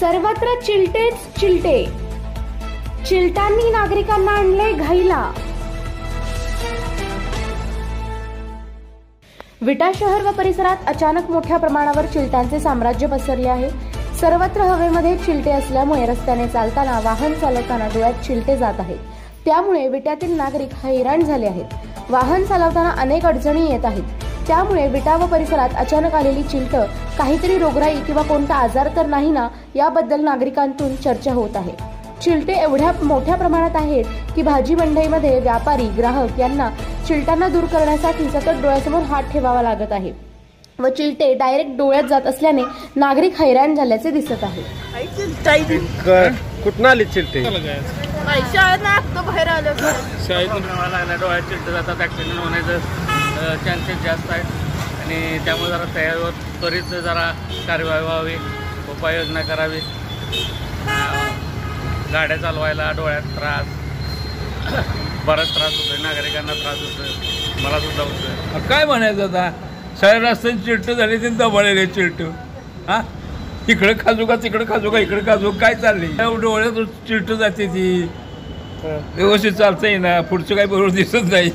सर्वत्र चिलटेच चिलटे, चिलटांनी नागरिकांना आणले घाईला। विटा शहर व परिसरात अचानक मोठ्या प्रमाणावर चिलटांचे साम्राज्य पसरले आहे। सर्वत्र हवेमध्ये चिलटे असल्यामुळे रस्त्याने चालताना, वाहन चालवताना डोळ्यात चिलटे जात आहेत। त्यामुळे विट्यातील नागरिक हैराण झाले आहेत। वाहन चालवताना अनेक अडचणी येत आहेत। त्यामुळे विटा व परिसरात अचानक आलेली चिलट काहीतरी रोगराई किंवा कोणता आजार तर नाही ना, याबद्दल नागरिकांतून चर्चा होत आहे। चिलटे एवढ्या मोठ्या प्रमाणात आहेत की भाजी मंडईमध्ये व्यापारी ग्राहक यांना चिलटांना दूर करण्यासाठी सतत डोळ्यासमोर हात ठेवावा लागत आहे व चिलटे डायरेक्ट डोळ्यात जात असल्याने नागरिक हैराण झाल्याचे दिसत आहे। कुठून आले चिलटे? बाहेर आलं लागला, डोळ्यात चिलटे जातात, ऍक्सिडेंट होण्याचं चान्सेस जास्त आहेत आणि त्यामुळे जरा त्यावर त्वरित जरा कार्यवाही व्हावी, उपाययोजना करावी। गाड्या चालवायला डोळ्यात त्रास, बराच त्रास होतोय, नागरिकांना त्रास होतोय, मला सुद्धा होतोय। काय म्हणायचं आता, शहर रस्त्याने चिलटं झाले ते दबाळलेले चिलटं, हा इकडे खाजू का तिकडे खाजू का इकडे खाजू, काय चाललंय? डोळ्यात चिलटं जाते ती, व्यवस्थित चालतंय ना, पुढचं काही बरोबर दिसत नाही।